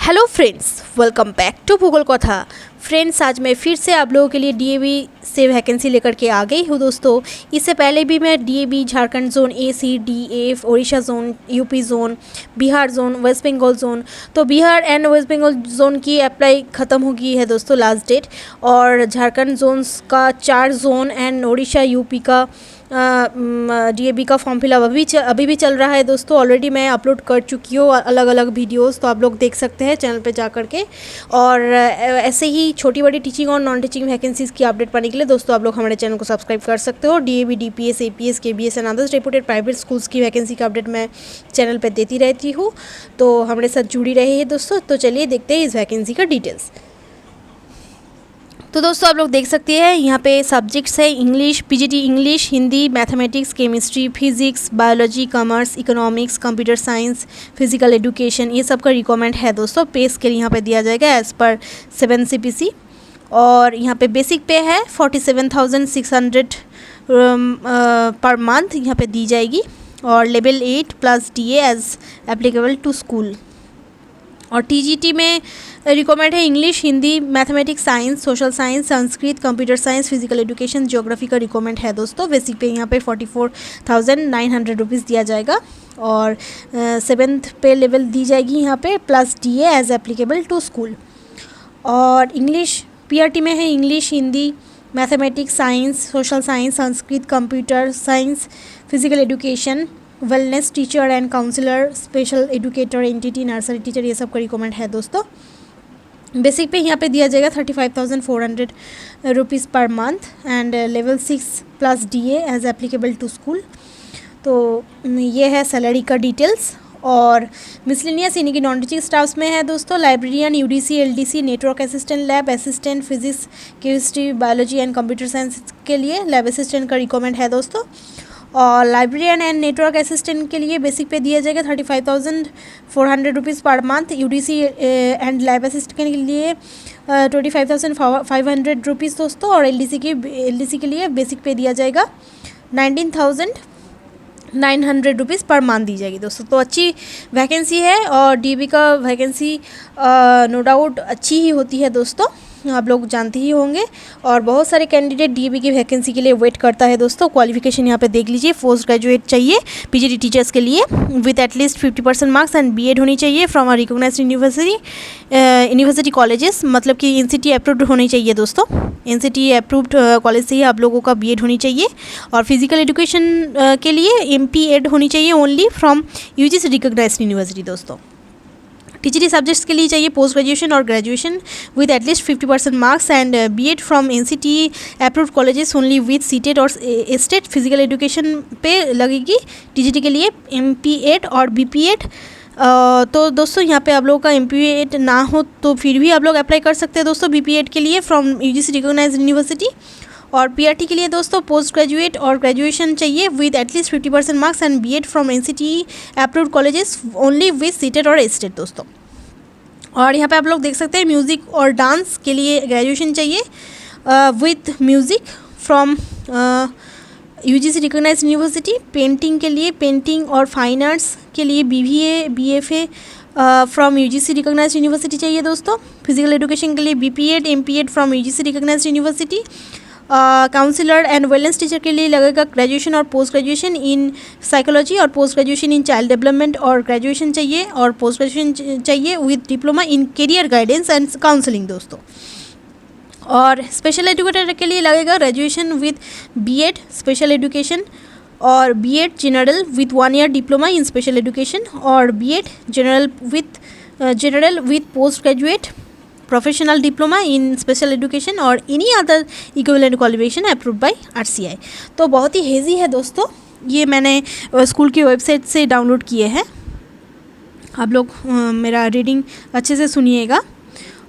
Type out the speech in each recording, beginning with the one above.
Hello friends, welcome back to Bhugol Katha. Friends, आज मैं फिर से आप लोगों के लिए डीएवी से वैकेंसी लेकर के आ गई हूँ दोस्तों। इससे पहले भी मैं DAV Jharkhand zone A, C, D, F, Orissa zone, UP zone, Bihar zone, West Bengal zone, तो Bihar and West Bengal zone की अप्लाई ख़त्म हो गई है दोस्तों लास्ट डेट। और झारखंड जोन्स का 4 जोन एंड उड़ीसा यूपी का डीएवी का फॉर्म फिलअप अभी भी चल रहा है दोस्तों। ऑलरेडी मैं अपलोड कर चुकी हूँ अलग अलग वीडियोस, तो आप लोग देख सकते हैं चैनल पे जा कर के। और ऐसे ही छोटी बड़ी टीचिंग और नॉन टीचिंग वैकेंसीज़ की अपडेट पाने के लिए दोस्तों आप लोग हमारे चैनल को सब्सक्राइब कर सकते हो। DAV, DPS, APS, KBS and others reputed private schools की वैकेंसी का अपडेट मैं चैनल पर देती रहती हूँ, तो हमारे साथ जुड़ी रही है दोस्तों। तो चलिए देखते हैं इस वैकेंसी का डिटेल्स। तो दोस्तों आप लोग देख सकते हैं यहाँ पे सब्जेक्ट्स है English, PGT English, Hindi, mathematics, chemistry, physics, biology, commerce, economics, computer science, physical education, ये सब का रिक्वायरमेंट है दोस्तों। पे स्केल यहाँ पे दिया जाएगा एज़ पर 7 CPC। और यहाँ पे बेसिक पे है 47,600 पर मंथ यहाँ पे दी जाएगी। और level 8 plus DA as applicable to school. और टीजीटी में रिक्वायरमेंट है English, Hindi, mathematics, science, social science, Sanskrit, computer science, physical education, geography का रिक्वायरमेंट है दोस्तों। बेसिक पे यहाँ पे 44,900 रुपीज़ दिया जाएगा। और 7th पे लेवल दी जाएगी यहाँ पे plus DA as applicable to school. और इंग्लिश PRT में है English, Hindi, mathematics, science, social science, Sanskrit, computer science, physical education, wellness teacher and counsellor, special educator, NTT, nursery teacher, ये सब का रिक्वायरमेंट है दोस्तों। बेसिक पे यहाँ पे दिया जाएगा 35,400 रुपीज़ पर month and level 6 plus DA as applicable to school. तो ये है सैलरी का डिटेल्स। और मिसलिनियस यानी कि नॉन टीचिंग स्टाफ्स में है दोस्तों librarian, UDC, LDC, network assistant, lab assistant, physics, chemistry, biology and computer science के लिए लैब असिस्टेंट का रिक्वायरमेंट है दोस्तों। और लाइब्रेरियन एंड नेटवर्क असिस्टेंट के लिए बेसिक पे दिया जाएगा 35,400 रुपीज़ पर month. UDC and lab assistant के लिए 25,500 रुपीज़ दोस्तों। और LDC के लिए बेसिक पे दिया जाएगा 19,900 रुपीज़ पर मंथ दी जाएगी दोस्तों। तो अच्छी वैकेंसी है और डीएवी का वैकेंसी नो डाउट अच्छी ही होती है दोस्तों, आप लोग जानते ही होंगे। और बहुत सारे कैंडिडेट डीएवी की वैकेंसी के लिए वेट करता है दोस्तों। क्वालिफिकेशन यहाँ पे देख लीजिए, पोस्ट ग्रेजुएट चाहिए पीजीटी टीचर्स के लिए with at least 50% marks and BEd होनी चाहिए from a recognised university colleges, मतलब कि एनसीटी अप्रूव्ड होनी चाहिए दोस्तों। एनसीटी अप्रूव्ड कॉलेज से ही आप लोगों का बीएड होनी चाहिए। और फिजिकल एजुकेशन के लिए MPEd होनी चाहिए only from UGC recognised university दोस्तों। टीजीटी सब्जेक्ट्स के लिए चाहिए पोस्ट ग्रेजुएशन और graduation with at least 50% marks and BEd from NCT approved colleges only with CTET और स्टेट। फिजिकल एजुकेशन पे लगेगी टीजीटी के लिए MPEd और BPEd। तो दोस्तों यहाँ पे आप लोगों का MPEd ना हो तो फिर भी आप लोग अप्लाई कर सकते हैं दोस्तों BPEd के लिए फ्रॉम UGC रिकॉग्नाइज्ड यूनिवर्सिटी। और PRT के लिए दोस्तों पोस्ट ग्रेजुएट और ग्रेजुएशन चाहिए with at least 50% marks and BEd from NCT approved colleges only with CTET और स्टेट दोस्तों। और यहाँ पे आप लोग देख सकते हैं म्यूज़िक और डांस के लिए ग्रेजुएशन चाहिए with music from UGC recognised university. Painting के लिए पेंटिंग और फाइन आर्ट्स के लिए BBA BFA from UGC recognised university चाहिए दोस्तों। फिजिकल एजुकेशन के लिए BPEd MPEd from UGC recognised university. Counsellor and wellness teacher के लिए लगेगा ग्रेजुएशन और पोस्ट ग्रेजुएशन इन साइकोलॉजी और post graduation in child development और ग्रेजुएशन चाहिए और पोस्ट ग्रेजुएशन चाहिए with diploma in career guidance and counselling दोस्तों। और स्पेशल एजुकेटर के लिए लगेगा graduation with BEd special education और BEd general with 1 year diploma in special education और BEd general with post graduate professional diploma in special education और any other equivalent qualification approved by RCI। तो बहुत ही hazy है दोस्तों, ये मैंने school की वेबसाइट से डाउनलोड किए हैं। आप लोग मेरा रीडिंग अच्छे से सुनिएगा।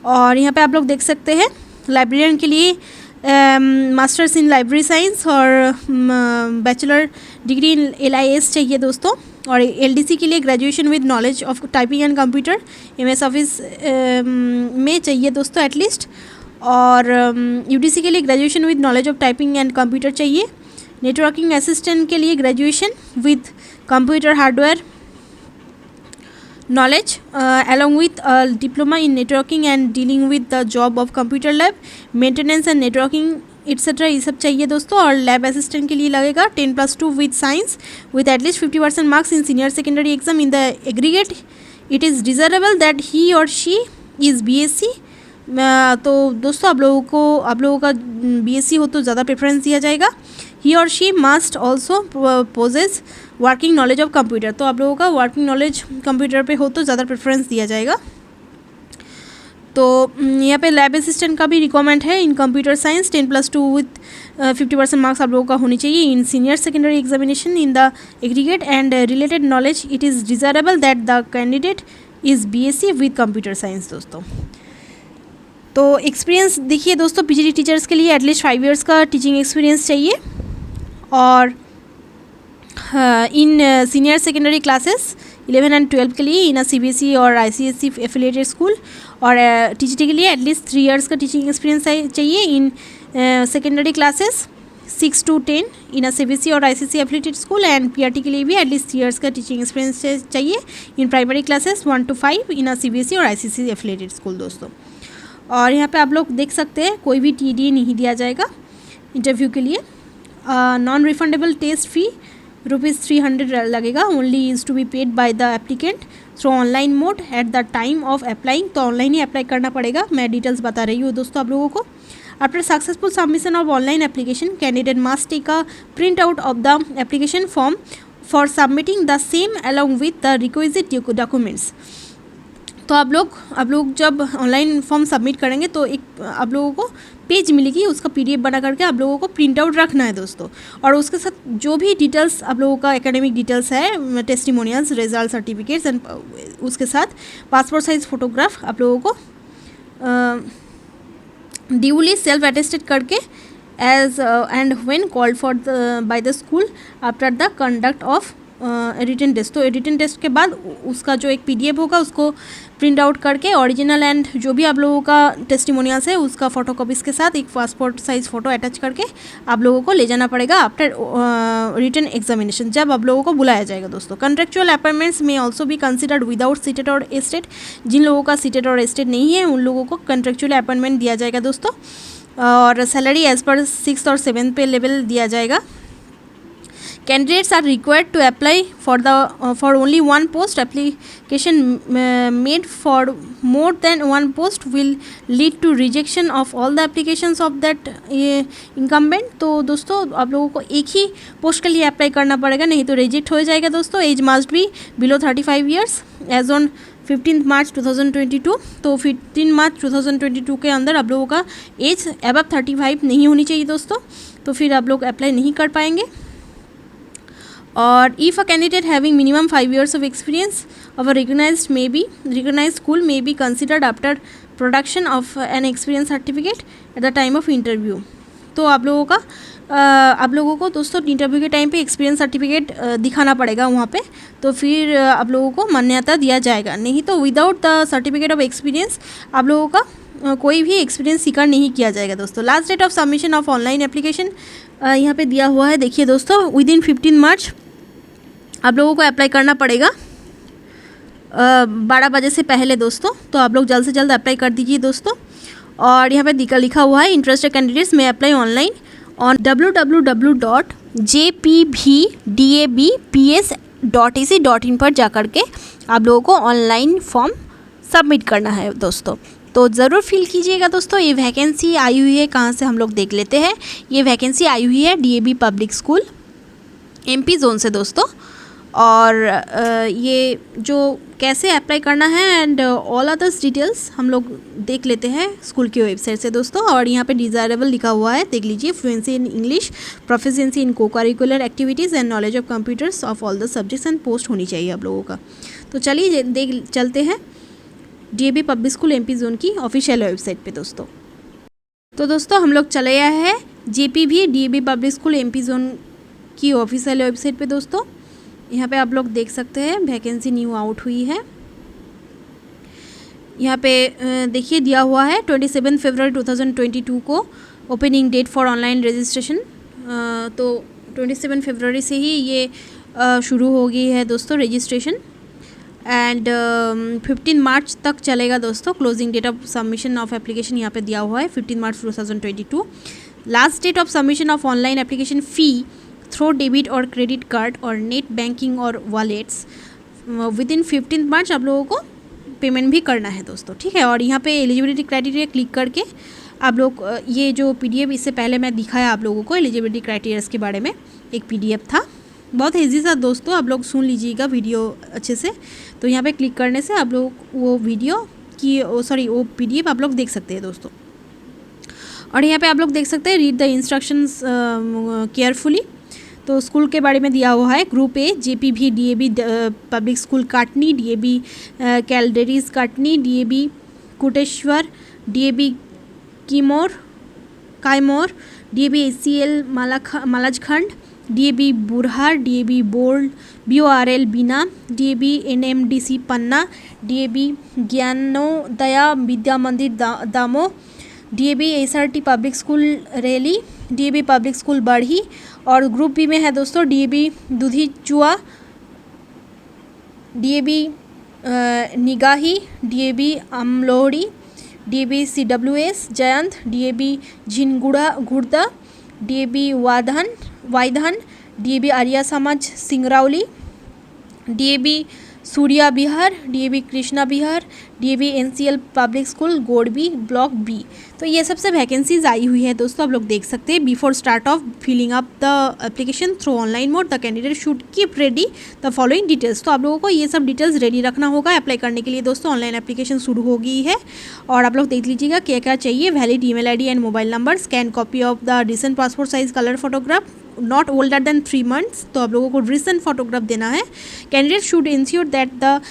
और यहाँ पे आप लोग देख सकते हैं लाइब्रेरियन के लिए मास्टर्स इन लाइब्रेरी साइंस और बैचलर डिग्री इन LIS चाहिए दोस्तों। और LDC के लिए graduation with knowledge of typing and computer MS office में चाहिए दोस्तों एटलीस्ट। और UDC के लिए graduation with knowledge of typing and computer चाहिए। नेटवर्किंग असिस्टेंट के लिए graduation with computer hardware knowledge along with a diploma in networking and dealing with the job of computer lab, maintenance and networking etcetera ये सब चाहिए दोस्तों। और lab assistant के लिए लगेगा 10+2 with science with at least 50% marks in senior secondary exam in the aggregate. It is desirable that he और she is BSc। तो दोस्तों आप लोगों का BSc हो तो ज़्यादा प्रेफरेंस दिया जाएगा। ही और she must also possess working knowledge of computer. तो आप लोगों का वर्किंग नॉलेज कंप्यूटर पे हो तो ज़्यादा प्रेफरेंस दिया जाएगा। तो यहाँ पे लैब असिस्टेंट का भी रिक्वायरमेंट है in computer science 10+2 with 50% marks आप लोगों का होनी चाहिए in senior secondary examination in the aggregate and related knowledge. It is desirable that the candidate is BSc with computer science दोस्तों। तो एक्सपीरियंस देखिए दोस्तों, PGD टीचर्स के लिए एटलीस्ट 5 इयर्स का टीचिंग एक्सपीरियंस चाहिए। और in senior secondary classes 11 and 12 के लिए इन CBSE और ICSE एफिलिएटेड स्कूल। और TGT के लिए एटलीस्ट 3 इयर्स का टीचिंग एक्सपीरियंस चाहिए in secondary classes 6 to 10 in CBSE और ICSE affiliated school. And PRT के लिए भी एटलीस्ट 3 इयर्स का टीचिंग एक्सपीरियंस चाहिए in primary classes 1 to 5 in CBSE और ICSE एफिलिएटेड स्कूल दोस्तों। और यहाँ पे आप लोग देख सकते हैं कोई भी TDA नहीं दिया जाएगा इंटरव्यू के लिए। नॉन रिफंडेबल टेस्ट फी ₹300 लगेगा। Only is to be paid by the applicant through online mode at the time of applying. तो ऑनलाइन ही अप्लाई करना पड़ेगा। मैं डिटेल्स बता रही हूँ दोस्तों आप लोगों को। After successful submission of online application candidate must take a print out of the application form for submitting the same along with the requisite documents. तो आप लोग जब ऑनलाइन फॉर्म सबमिट करेंगे तो एक आप लोगों को पेज मिलेगी, उसका PDF बना करके आप लोगों को प्रिंट आउट रखना है दोस्तों। और उसके साथ जो भी डिटेल्स आप लोगों का एकेडमिक डिटेल्स है, टेस्टिमोनियल्स, रिजल्ट, सर्टिफिकेट्स एंड उसके साथ पासपोर्ट साइज़ फ़ोटोग्राफ आप लोगों को ड्यूली सेल्फ अटेस्टेड करके as and when called for by the school after the conduct of written test. तो रिटन टेस्ट के बाद उसका जो एक PDF होगा उसको प्रिंट आउट करके ओरिजिनल एंड जो भी आप लोगों का टेस्टिमोनियल्स है उसका फोटोकॉपीज़ के साथ एक पासपोर्ट साइज़ फ़ोटो अटैच करके आप लोगों को ले जाना पड़ेगा आफ्टर रिटन एग्जामिनेशन, जब आप लोगों को बुलाया जाएगा दोस्तों। कॉन्ट्रेक्चुअल अपॉइंटमेंट्स में ऑल्सो भी कंसिडर्ड विदाउट सीटेड और एस्टेड। जिन लोगों का सीटेड और एस्टेड नहीं है उन लोगों को कॉन्ट्रेक्चुअल अपॉइंटमेंट दिया जाएगा दोस्तों। और सैलरी एज़ पर 6th और 7th पे लेवल दिया जाएगा। Candidates are required to apply for only one post. Application made for more than one post will lead to rejection of all the applications of that incumbent. तो दोस्तों आप लोगों को एक ही पोस्ट के लिए अप्लाई करना पड़ेगा, नहीं तो रिजेक्ट हो जाएगा दोस्तों। Age must be below 35 years age on 15 मार्च 2022। तो 15 मार्च 2022 के अंदर आप लोगों का एज अबव 35 नहीं होनी चाहिए दोस्तों, तो फिर आप लोग अप्लाई नहीं कर पाएंगे। और if a candidate having minimum 5 years of experience of a recognized school may be considered after production of an experience certificate at the time of interview। तो आप लोगों को दोस्तों इंटरव्यू के टाइम पे एक्सपीरियंस सर्टिफिकेट दिखाना पड़ेगा वहाँ पे, तो फिर आप लोगों को मान्यता दिया जाएगा। नहीं तो without the certificate of experience आप लोगों का कोई भी एक्सपीरियंस स्वीकार नहीं किया जाएगा दोस्तों। Last date of submission of online application यहाँ पे दिया हुआ है, देखिए दोस्तों, विदिन 15 मार्च आप लोगों को अप्लाई करना पड़ेगा 12 बजे से पहले दोस्तों। तो आप लोग जल्द से जल्द अप्लाई कर दीजिए दोस्तों। और यहाँ पे लिखा हुआ है interested candidates may apply online on www.jpbdabps.ac.in पर जा कर के आप लोगों को ऑनलाइन फॉर्म सबमिट करना है दोस्तों। तो ज़रूर फिल कीजिएगा दोस्तों। ये वैकेंसी आई हुई है, कहाँ से हम लोग देख लेते हैं। ये वैकेंसी आई हुई है DAB public school MP zone से दोस्तों। और ये जो कैसे अप्लाई करना है एंड ऑल अदर्स डिटेल्स हम लोग देख लेते हैं स्कूल की वेबसाइट से दोस्तों। और यहाँ पे डिज़ायरेबल लिखा हुआ है, देख लीजिए। फ्लुएंसी इन इंग्लिश, प्रोफिशिएंसी इन को curricular activities and knowledge of computers of all the subjects and post होनी चाहिए आप लोगों का। तो चलिए चलते हैं DAB public school MP zone की ऑफिशियल वेबसाइट पे दोस्तों। तो दोस्तों हम लोग चले आए हैं JPB DAB public school MP zone की ऑफिशियल वेबसाइट पे दोस्तों। यहाँ पे आप लोग देख सकते हैं वैकेंसी न्यू आउट हुई है। यहाँ पे देखिए दिया हुआ है 27 फरवरी 2022 को opening date for online registration. तो 27 फरवरी से ही ये शुरू हो गई है दोस्तों रजिस्ट्रेशन। एंड 15 मार्च तक चलेगा दोस्तों। Closing date of submission of application यहाँ पे दिया हुआ है 15 मार्च 2022। Last date of submission of online application fee through debit और क्रेडिट कार्ड और नेट बैंकिंग और वॉलेट्स विद इन 15 मार्च आप लोगों को पेमेंट भी करना है दोस्तों, ठीक है। और यहाँ पे एलिजिबिलिटी क्राइटेरिया क्लिक करके आप लोग ये जो PDF इससे पहले मैं दिखाया आप लोगों को एलिजिबिलिटी क्राइटेरियाज़ के बारे में, एक PDF था, बहुत ईजी था दोस्तों, आप लोग सुन लीजिएगा वीडियो अच्छे से। तो यहाँ पे क्लिक करने से आप लोग वो वीडियो की वो PDF आप लोग देख सकते हैं दोस्तों। और यहाँ पे आप लोग देख सकते हैं रीड द इंस्ट्रक्शंस केयरफुली। तो स्कूल के बारे में दिया हुआ है। Group A JPV DAB public school काटनी, DAB कैलडेरीज काटनी, DAB Koteshwar, DAB कायमोर, DAB ACL मालाजखंड, DAB बुरहार, DAB BORL बीना, DAB NMDC पन्ना, DAB ज्ञानोदया विद्या मंदिर दामो, DAB SRT public school rally, DAB public school बढ़ी। और ग्रुप बी में है दोस्तों DAB दूधी चुआ, DAB Nigahi, DAB अमलोड़ी, DAB CWS Jayant, DAB झिनगुड़ा, DAB वाइधन, DAB Arya Samaj Singrauli, DAB Surya Vihar, DAB Krishna Vihar, DAB NCL public school Gorbi block B। तो ये सबसे वैकेंसीज आई हुई है दोस्तों, आप लोग देख सकते हैं। Before start of filling up the application through online mode the candidate should keep ready the following details. तो आप लोगों को ये सब डिटेल्स रेडी रखना होगा अप्लाई करने के लिए दोस्तों। ऑनलाइन एप्लीकेशन शुरू हो गई है और आप लोग देख लीजिएगा क्या क्या चाहिए। Valid email ID and mobile number, scan copy of the recent passport size colour photograph not older than 3 months। तो आप लोगों को रिसेंट फोटोग्राफ देना है। Candidate should ensure that the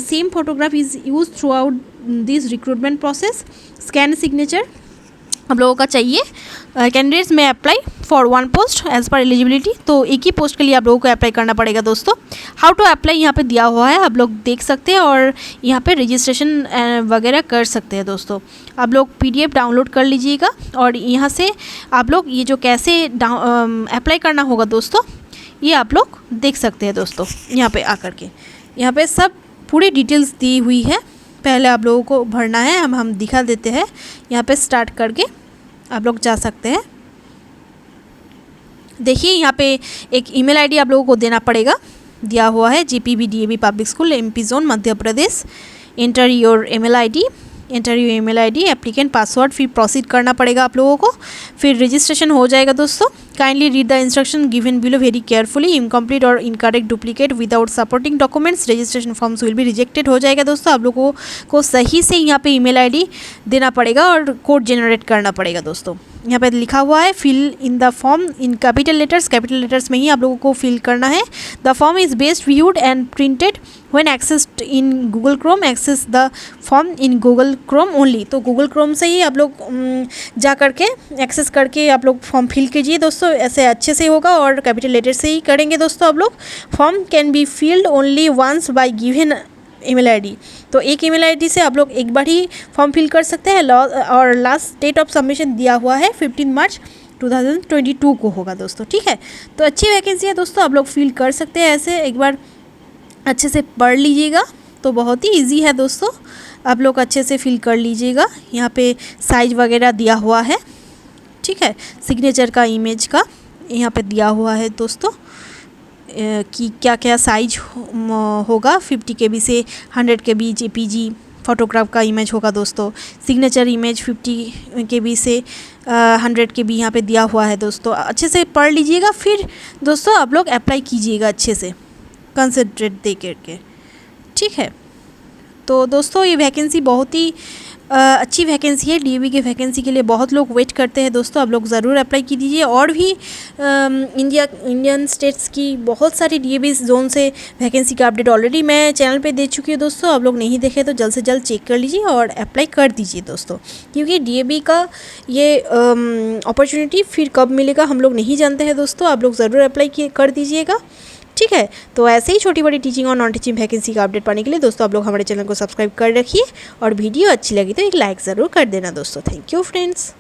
same photograph is use throughout this recruitment process. Scan signature आप लोगों का चाहिए। Candidates may apply for 1 post as per eligibility. तो एक ही पोस्ट के लिए आप लोगों को अप्लाई करना पड़ेगा दोस्तों। हाउ टू अप्लाई यहाँ पे दिया हुआ है, आप लोग देख सकते हैं और यहाँ पे रजिस्ट्रेशन वगैरह कर सकते हैं दोस्तों। आप लोग PDF डाउनलोड कर लीजिएगा और यहाँ से आप लोग ये जो कैसे अप्लाई करना होगा दोस्तों ये आप लोग देख सकते हैं दोस्तों। यहाँ पे आकर के यहाँ पे सब पूरी डिटेल्स दी हुई है। पहले आप लोगों को भरना है, हम दिखा देते हैं। यहाँ पे स्टार्ट करके आप लोग जा सकते हैं। देखिए यहाँ पे एक ईमेल ID आप लोगों को देना पड़ेगा, दिया हुआ है JPV DAB public school MP zone Madhya Pradesh. Enter your email ID applicant password, फिर प्रोसीड करना पड़ेगा आप लोगों को। फिर रजिस्ट्रेशन हो जाएगा दोस्तों। Kindly read the instruction given below very carefully. Incomplete और incorrect duplicate without supporting documents registration forms will be rejected हो जाएगा दोस्तों। आप लोगों को सही से यहाँ पे ईमेल ID देना पड़ेगा और कोड जनरेट करना पड़ेगा दोस्तों। यहाँ पे लिखा हुआ है fill in the form in capital letters में ही आप लोगों को फिल करना है। The form is best viewed and printed when accessed in Google Chrome. Access the form in Google Chrome only. तो गूगल क्रोम से ही आप लोग जा करके एक्सेस करके आप लोग फॉर्म फिल कीजिए दोस्तों। ऐसे अच्छे से होगा और कैपिटल लेटर से ही करेंगे दोस्तों आप लोग। Form can be filled only once by given email ID। तो एक ईमेल ID से आप लोग एक बार ही फॉर्म फिल कर सकते हैं। और लास्ट डेट ऑफ सबमिशन दिया हुआ है 15 मार्च 2022 को होगा दोस्तों, ठीक है। तो अच्छी वैकेंसी है दोस्तों, आप लोग फिल कर सकते हैं। ऐसे एक बार अच्छे से पढ़ लीजिएगा तो बहुत ही इजी है दोस्तों, आप लोग अच्छे से फिल कर लीजिएगा। यहाँ पे साइज वगैरह दिया हुआ है, ठीक है। सिग्नेचर का इमेज का यहाँ पे दिया हुआ है दोस्तों कि क्या क्या साइज होगा। 50 KB से 100 KB JPG फ़ोटोग्राफ का इमेज होगा दोस्तों। सिग्नेचर इमेज 50 KB से 100 KB यहाँ पे दिया हुआ है दोस्तों। अच्छे से पढ़ लीजिएगा, फिर दोस्तों आप लोग अप्लाई कीजिएगा अच्छे से कंसंट्रेट दे करके, ठीक है। तो दोस्तों ये वैकेंसी बहुत ही अच्छी वैकेंसी है। DAB की वैकेंसी के लिए बहुत लोग वेट करते हैं दोस्तों, आप लोग ज़रूर अप्लाई कीजिए। और भी इंडियन स्टेट्स की बहुत सारी DAB जोन से वैकेंसी का अपडेट ऑलरेडी मैं चैनल पे दे चुकी हूँ दोस्तों। आप लोग नहीं देखे तो जल्द से जल्द चेक कर लीजिए और अप्लाई कर दीजिए दोस्तों, क्योंकि DAB का ये अपॉर्चुनिटी फिर कब मिलेगा हम लोग नहीं जानते हैं दोस्तों। आप लोग ज़रूर अप्लाई कर दीजिएगा, ठीक है। तो ऐसे ही छोटी बड़ी टीचिंग और नॉन टीचिंग वैकेंसी का अपडेट पाने के लिए दोस्तों आप लोग हमारे चैनल को सब्सक्राइब कर रखिए और वीडियो अच्छी लगी तो एक लाइक ज़रूर कर देना दोस्तों। Thank you friends.